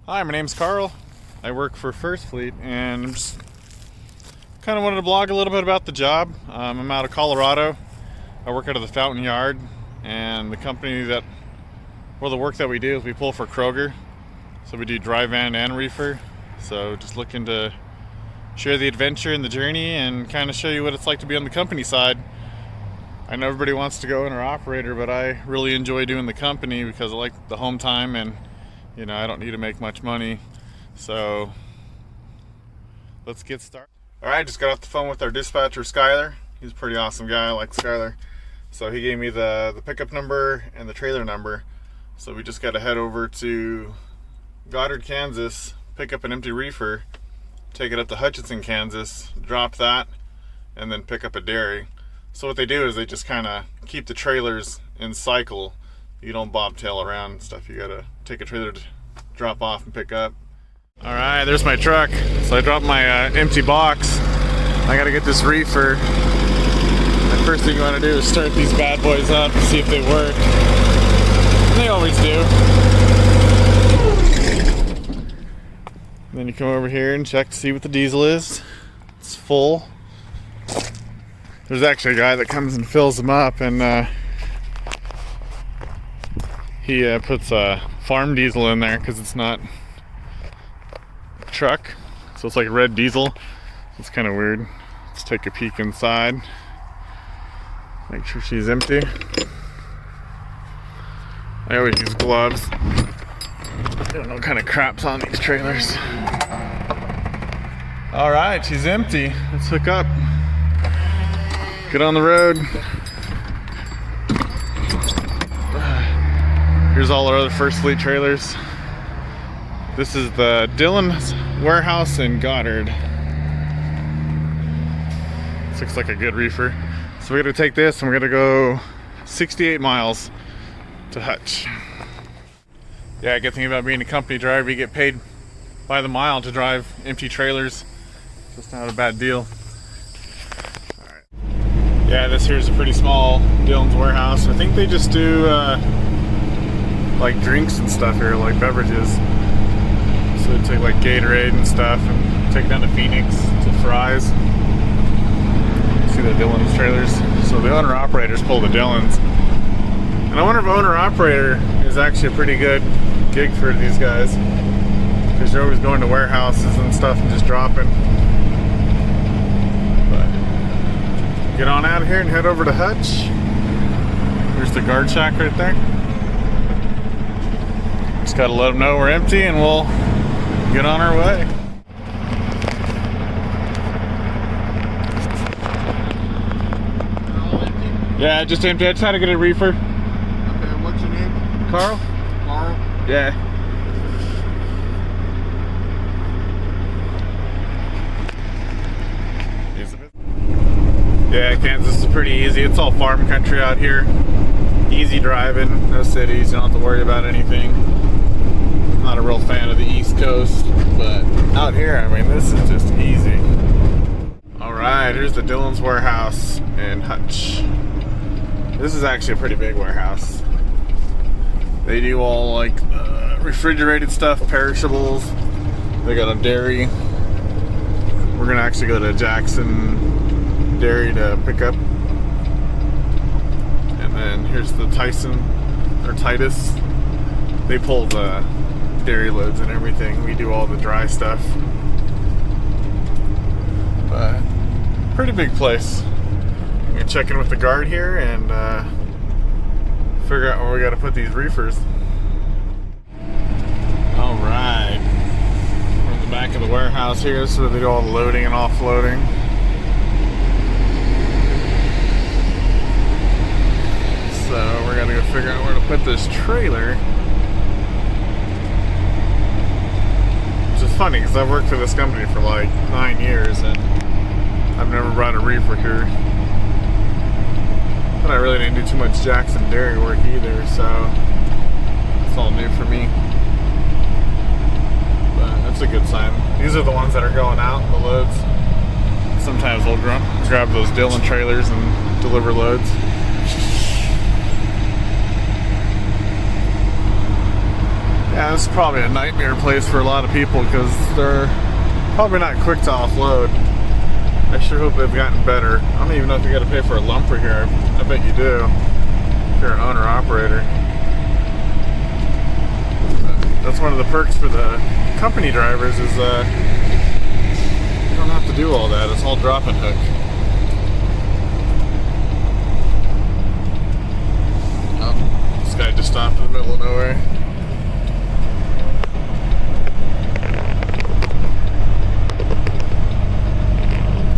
Hi, my name's Carl. I work for First Fleet, and I'm just kind of wanted to blog a little bit about the job. I'm out of Colorado. I work out of the Fountain Yard, and the work that we do is we pull for Kroger. So we do dry van and reefer. So just looking to share the adventure and the journey and kind of show you what it's like to be on the company side. I know everybody wants to go owner operator, but I really enjoy doing the company because I like the home time and I don't need to make much money. So let's get started. All right, just got off the phone with our dispatcher, Skyler. He's a pretty awesome guy. I like Skyler. So he gave me the pickup number and the trailer number. So we just got to head over to Goddard, Kansas, pick up an empty reefer, take it up to Hutchinson, Kansas, drop that, and then pick up a dairy. So what they do is they just kind of keep the trailers in cycle. You don't bobtail around and stuff. You gotta take a trailer to drop off and pick up. All right, there's my truck. So I dropped my empty box. I gotta get this reefer. The first thing you wanna do is start these bad boys up and see if they work. And they always do. And then you come over here and check to see what the diesel is. It's full. There's actually a guy that comes and fills them up, and he puts farm diesel in there because it's not a truck, so it's like red diesel. It's kind of weird. Let's take a peek inside. Make sure she's empty. I always use gloves. I don't know what kind of crap's on these trailers. All right, she's empty. Let's hook up. Get on the road. Here's all our other First Fleet trailers. This is the Dillon's warehouse in Goddard. This looks like a good reefer. So we're gonna take this and we're gonna go 68 miles to Hutch. Yeah, good thing about being a company driver, you get paid by the mile to drive empty trailers. Just not a bad deal. All right. Yeah, this here's a pretty small Dillon's warehouse. I think they just do like drinks and stuff here, like beverages. So they take like Gatorade and stuff and take it down to Phoenix to Fry's. See the Dillon's trailers? So the owner operators pull the Dillon's. And I wonder if owner operator is actually a pretty good gig for these guys, because you're always going to warehouses and stuff and just dropping. But get on out of here and head over to Hutch. There's the guard shack right there. Just gotta let them know we're empty and we'll get on our way. Yeah, just empty. I just had to get a reefer. Okay, what's your name? Carl? Carl? Yeah. Yeah, Kansas is pretty easy. It's all farm country out here. Easy driving, no cities, you don't have to worry about anything. I'm not a real fan of the East Coast, but out here, I mean, this is just easy. All right, here's the Dillon's warehouse in Hutch. This is actually a pretty big warehouse. They do all like refrigerated stuff, perishables. They got a dairy. We're gonna actually go to Jackson Dairy to pick up. And then here's the Titus. They pull the dairy loads and everything. We do all the dry stuff. But pretty big place. I'm gonna check in with the guard here and figure out where we gotta put these reefers. All right, we're at the back of the warehouse here, so they do all the loading and offloading. So we're gonna go figure out where to put this trailer. Which is funny because I've worked for this company for like 9 years and I've never brought a reefer here. But I really didn't do too much Jackson Dairy work either, so it's all new for me. But that's a good sign. These are the ones that are going out, the loads. Sometimes we'll grab those Dillon trailers and deliver loads. Yeah, this is probably a nightmare place for a lot of people because they're probably not quick to offload. I sure hope they've gotten better. I don't even know if you got to pay for a lumper here. I bet you do if you're an owner-operator. That's one of the perks for the company drivers is you don't have to do all that. It's all drop and hook. Oh, this guy just stopped in the middle of nowhere.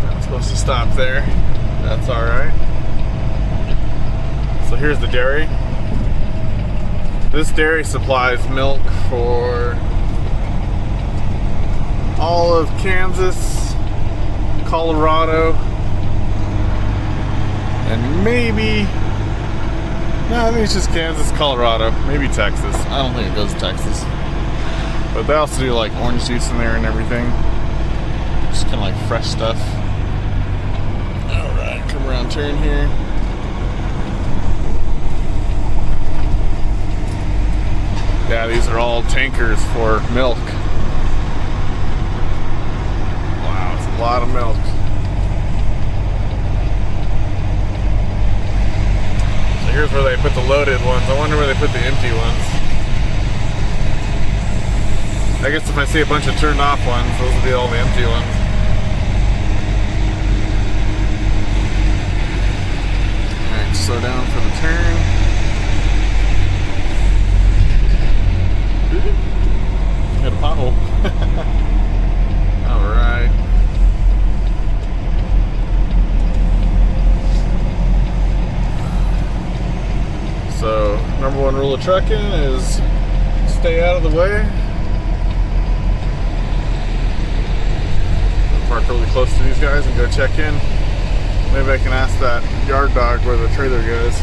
Not supposed to stop there. That's all right. So here's the dairy. This dairy supplies milk for all of Kansas, Colorado, and maybe, no, I think it's just Kansas, Colorado, maybe Texas. I don't think it goes to Texas. But they also do like orange juice in there and everything. Just kind of like fresh stuff. Alright, come around turn here. Yeah, these are all tankers for milk. Wow, it's a lot of milk. So here's where they put the loaded ones. I wonder where they put the empty ones. I guess if I see a bunch of turned off ones, those will be all the empty ones. Alright, slow down for the turn. Hit a pothole. Alright. So, number one rule of trucking is stay out of the way. I'll park really close to these guys and go check in. Maybe I can ask that yard dog where the trailer goes.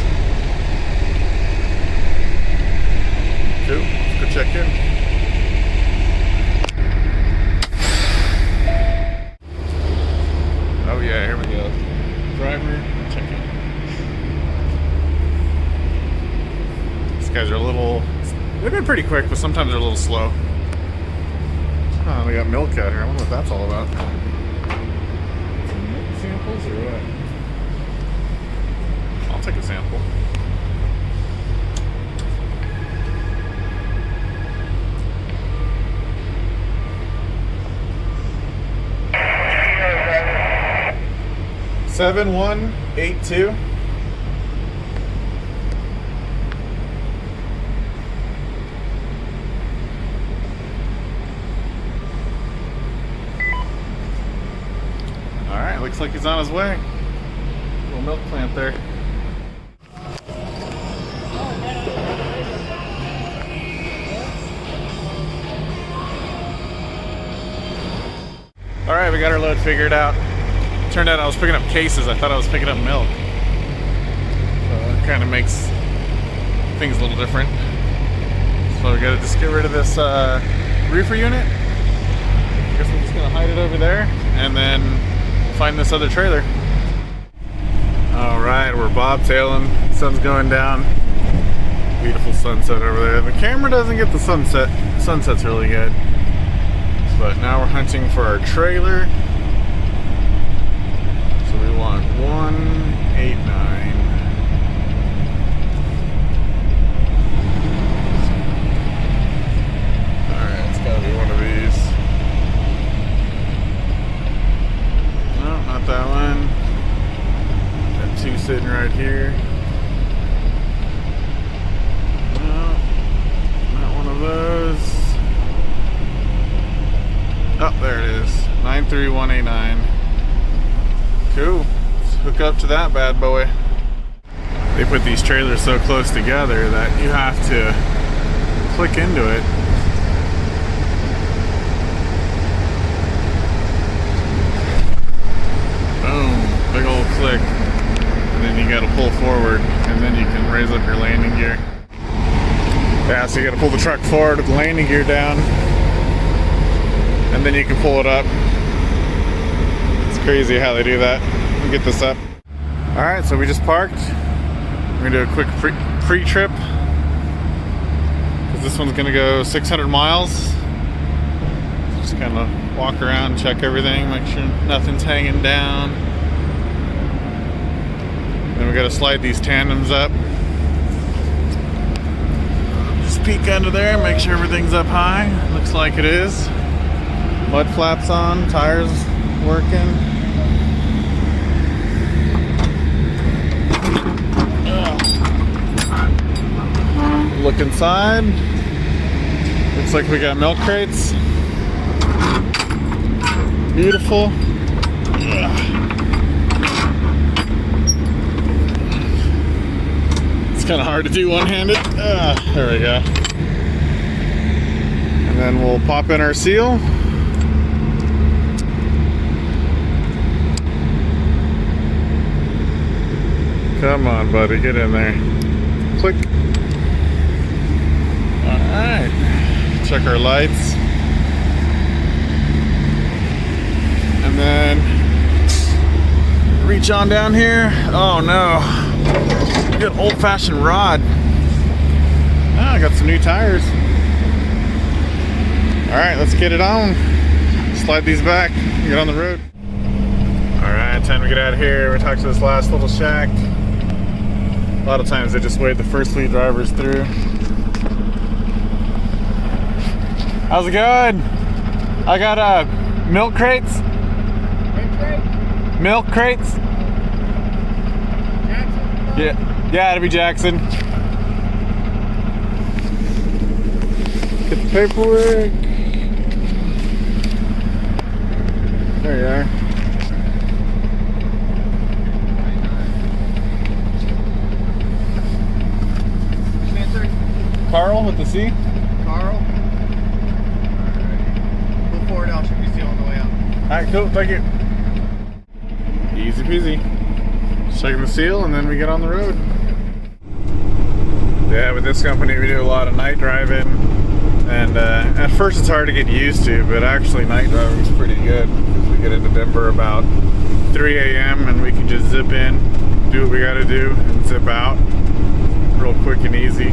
Cool. Let's go check in. Oh yeah, here we go. Driver, check in. These guys are a little, they've been pretty quick, but sometimes they're a little slow. Oh, they got milk out here. I wonder what that's all about. Some milk samples or what? I'll take a sample. Seven 182. All right, looks like he's on his way. Little milk plant there. All right, we got our load figured out. Turned out I was picking up cases. I thought I was picking up milk. So it kind of makes things a little different. So we gotta just get rid of this reefer unit. I guess I'm just gonna hide it over there and then find this other trailer. All right, we're bobtailing. Sun's going down. Beautiful sunset over there. The camera doesn't get the sunset. Sunset's really good. But now we're hunting for our trailer. So we want 189. Alright, it's gotta be one of these. No, not that one. Got two sitting right here. No, not one of those. Oh, there it is. 93189. Cool. Let's hook up to that bad boy. They put these trailers so close together that you have to click into it. Boom. Big old click. And then you gotta pull forward and then you can raise up your landing gear. Yeah, so you gotta pull the truck forward with the landing gear down. And then you can pull it up. It's crazy how they do that. Let me get this up. Alright, so we just parked. We're gonna do a quick pre-trip. because this one's gonna go 600 miles. Just kind of walk around, check everything, make sure nothing's hanging down. Then we gotta slide these tandems up. Just peek under there, make sure everything's up high. Looks like it is. Mud flaps on, tires working. Look inside. Looks like we got milk crates. Beautiful. It's kind of hard to do one-handed. There we go. And then we'll pop in our seal. Come on, buddy, get in there. Click. Alright. Check our lights. And then reach on down here. Oh no. Good old-fashioned rod. Ah, I got some new tires. Alright, let's get it on. Slide these back and get on the road. Alright, time to get out of here. We talked to this last little shack. A lot of times they just wave the first fleet drivers through. How's it going? I got milk crates. Milk crates. Jackson? Yeah, it'll be Jackson. Get the paperwork. There you are. Carl with the C? Carl? Alright. Move forward, I'll check your seal on the way out. Alright, cool, thank you. Easy peasy. Just checking the seal and then we get on the road. Yeah, with this company we do a lot of night driving. And at first it's hard to get used to, but actually night driving is pretty good. Because we get into Denver about 3 a.m. and we can just zip in, do what we gotta do, and zip out. Real quick and easy.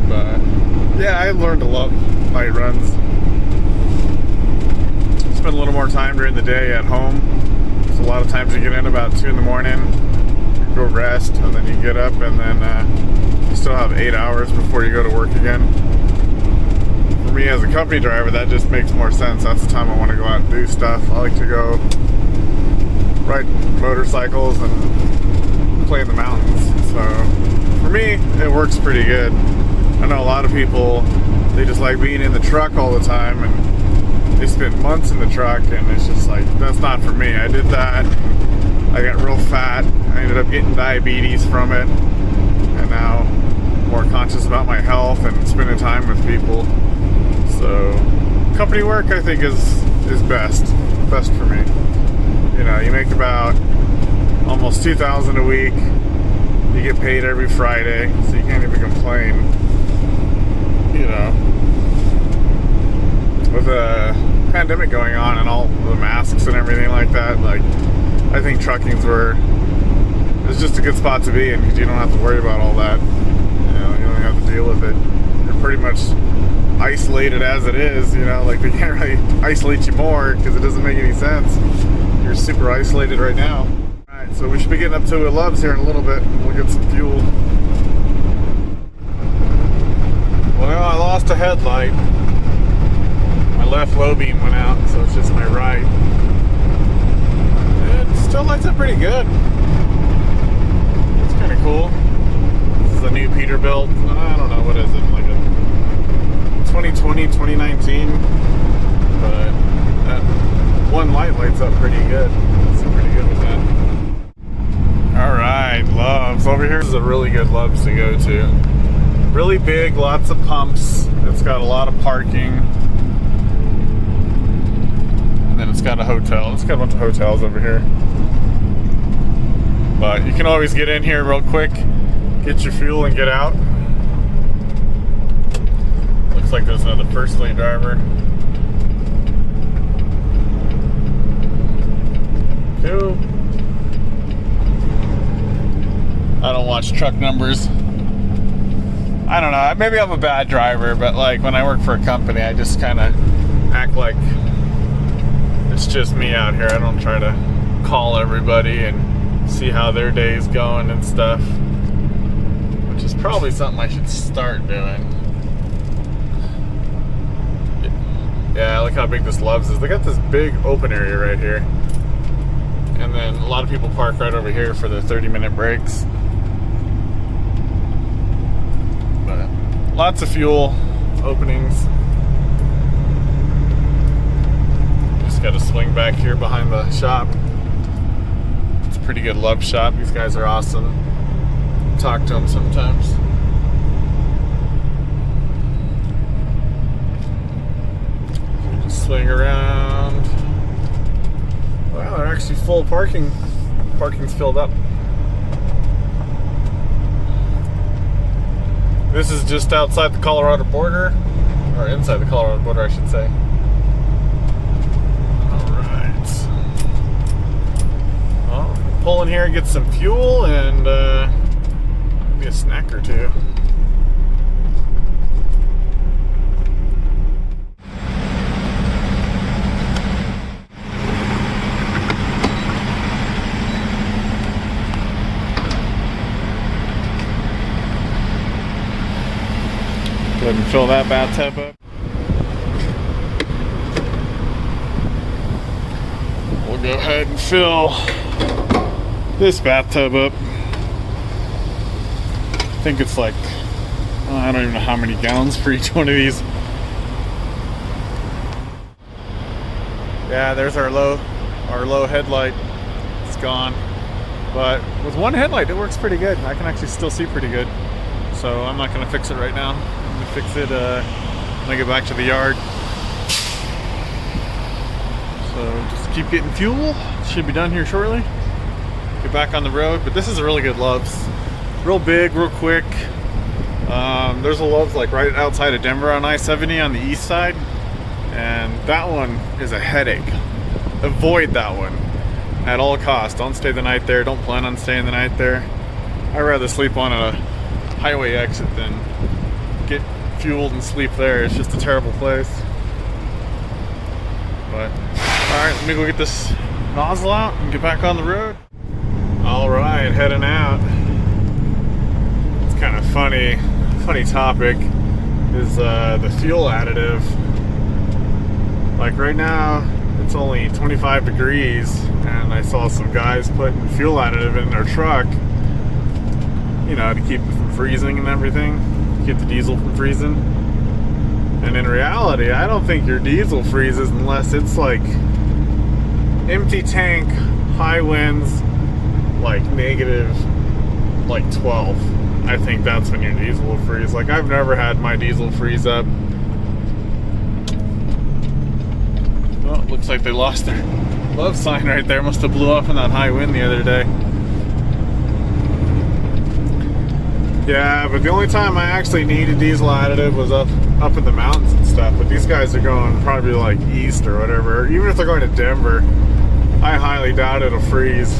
But yeah, I learned to love night runs. Spend a little more time during the day at home. So a lot of times you get in about 2 in the morning, go rest, and then you get up and then you still have 8 hours before you go to work again. For me as a company driver, that just makes more sense. That's the time I want to go out and do stuff. I like to go ride motorcycles and play in the mountains. So for me, it works pretty good. I know a lot of people, they just like being in the truck all the time and they spend months in the truck and it's just like, that's not for me. I did that. I got real fat. I ended up getting diabetes from it. And now I'm more conscious about my health and spending time with people. So company work I think is best for me. You know, you make about almost $2,000 a week. You get paid every Friday, so you can't even complain. You know, with the pandemic going on and all the masks and everything like that, like I think trucking's where it's just a good spot to be in because you don't have to worry about all that. You know, you don't have to deal with it. You're pretty much isolated as it is. You know, like they can't really isolate you more because it doesn't make any sense. You're super isolated right now. Alright, so we should be getting up to Love's here in a little bit and we'll get some fuel. Well, I lost a headlight. My left low beam went out, so it's just my right. It still lights up pretty good. It's kind of cool. This is a new Peterbilt. I don't know, what is it, like a 2020, 2019. But that one light lights up pretty good. It's pretty good with that. Alright, Love's. Over here is a really good Love's to go to. Really big, lots of pumps. It's got a lot of parking. And then it's got a hotel. It's got a bunch of hotels over here. But you can always get in here real quick, get your fuel and get out. Looks like there's another first lane driver. Cool. I don't watch truck numbers. I don't know, maybe I'm a bad driver, but like when I work for a company, I just kind of act like it's just me out here. I don't try to call everybody and see how their day's going and stuff, which is probably something I should start doing. Yeah, look how big this Love's is. They got this big open area right here. And then a lot of people park right over here for the 30-minute breaks. But lots of fuel openings. Just got to swing back here behind the shop. It's a pretty good Love shop. These guys are awesome. Talk to them sometimes. Swing around. Wow, they're actually full parking. Parking's filled up. This is just outside the Colorado border, or inside the Colorado border, I should say. Alright. Well, pull in here and get some fuel and maybe a snack or two. Go ahead and fill that bathtub up. We'll go ahead and fill this bathtub up. I think it's like, I don't even know how many gallons for each one of these. Yeah, there's our low headlight. It's gone. But with one headlight, it works pretty good. I can actually still see pretty good. So I'm not gonna fix it right now. I'm gonna fix it when I get back to the yard. So just keep getting fuel. Should be done here shortly. Get back on the road. But this is a really good Love's. Real big, real quick. There's a Love's like right outside of Denver on I-70 on the east side. And that one is a headache. Avoid that one at all costs. Don't stay the night there. Don't plan on staying the night there. I'd rather sleep on a highway exit than get fueled and sleep there. It's just a terrible place. But alright, let me go get this nozzle out and get back on the road. Alright, heading out. It's kind of funny topic is the fuel additive. Like right now it's only 25 degrees and I saw some guys putting fuel additive in their truck, you know, to keep it from freezing and everything, keep the diesel from freezing. And in reality, I don't think your diesel freezes unless it's like empty tank, high winds, like negative like 12. I think that's when your diesel will freeze. Like I've never had my diesel freeze up. Well, it looks like they lost their love sign right there. Must have blew off in that high wind the other day. Yeah, but the only time I actually needed diesel additive was up in the mountains and stuff. But these guys are going probably like east or whatever. Even if they're going to Denver, I highly doubt it'll freeze.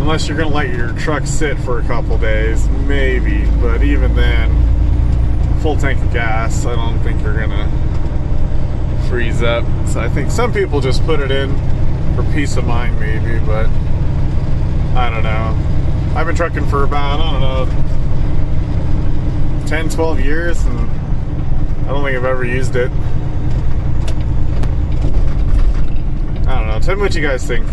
Unless you're gonna let your truck sit for a couple days, maybe. But even then, full tank of gas, I don't think you're gonna freeze up. So I think some people just put it in for peace of mind, maybe. But I don't know. I've been trucking for about, I don't know, 10, 12 years, and I don't think I've ever used it. I don't know. Tell me what you guys think.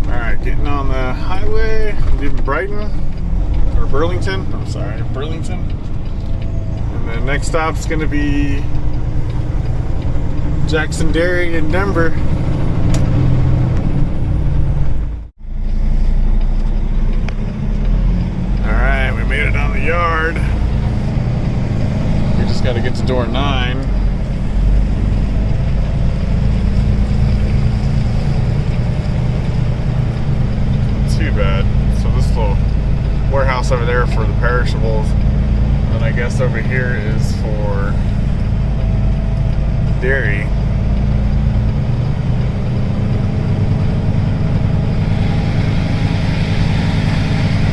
Alright, getting on the highway, leaving Brighton, or Burlington. I'm sorry, Burlington. And the next stop's going to be Jackson Dairy in Denver. Alright, we made it on the yard. We just got to get to door 9. Too bad. So this little warehouse over there for the perishables, and I guess over here is for dairy.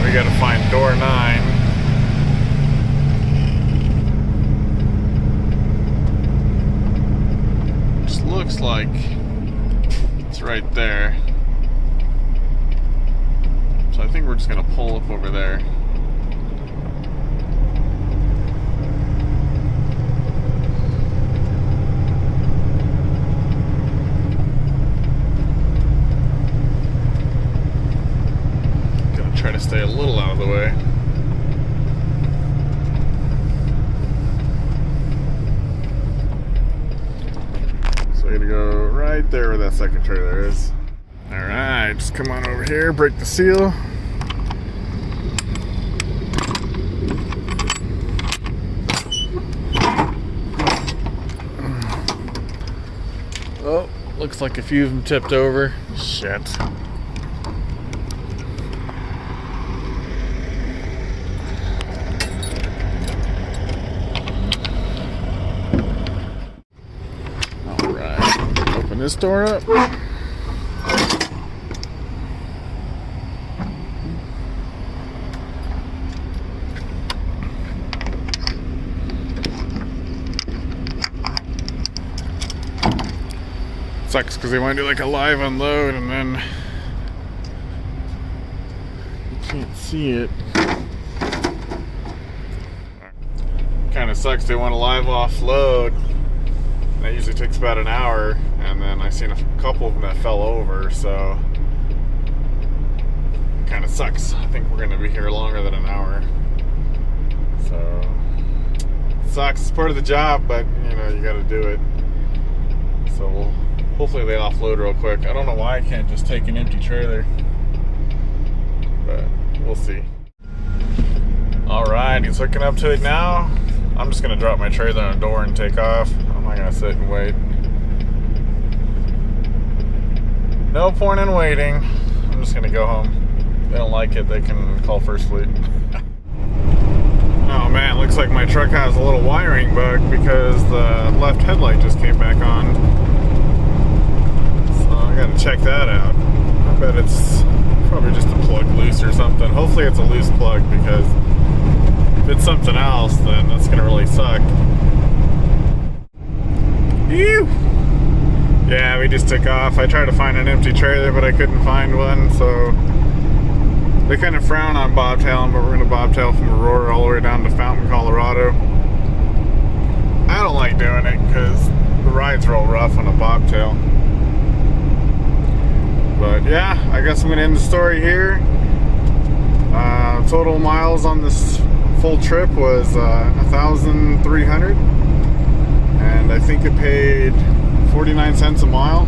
We gotta find door 9. Just looks like it's right there. So I think we're just gonna pull up over there. Try to stay a little out of the way. So we're gonna go right there where that second trailer is. Alright, just come on over here, break the seal. Oh, looks like a few of them tipped over. Shit. Open this door up. Sucks because they want to do like a live unload and then you can't see it. Kind of sucks, they want to live offload. That usually takes about an hour, and then I seen a couple of them that fell over, so it kind of sucks. I think we're going to be here longer than an hour. So it sucks. It's part of the job, but you know, you got to do it. So hopefully they offload real quick. I don't know why I can't just take an empty trailer, but we'll see. Alright, he's hooking up to it now. I'm just going to drop my trailer on the door and take off. I'm not going to sit and wait. No point in waiting. I'm just going to go home. If they don't like it, they can call First Fleet. Oh man, looks like my truck has a little wiring bug because the left headlight just came back on. So I got to check that out. I bet it's probably just a plug loose or something. Hopefully it's a loose plug, because if it's something else, then that's gonna really suck. Ew. Yeah, we just took off. I tried to find an empty trailer, but I couldn't find one, so they kind of frown on bobtailing, but we're gonna bobtail from Aurora all the way down to Fountain, Colorado. I don't like doing it because the ride's real rough on a bobtail. But yeah, I guess I'm gonna end the story here. Total miles on this full trip was 1,300, and I think it paid 49 cents a mile.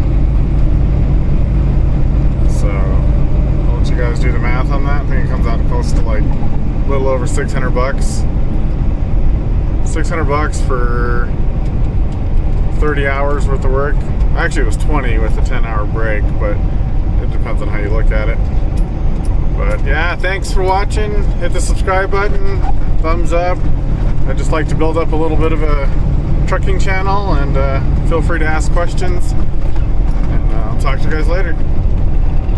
So I'll let you guys do the math on that. I think it comes out close to like a little over 600 bucks. 600 bucks for 30 hours worth of work. Actually, it was 20 with a 10-hour break, but it depends on how you look at it. But yeah, thanks for watching. Hit the subscribe button, thumbs up. I just like to build up a little bit of a trucking channel, and feel free to ask questions. And I'll talk to you guys later.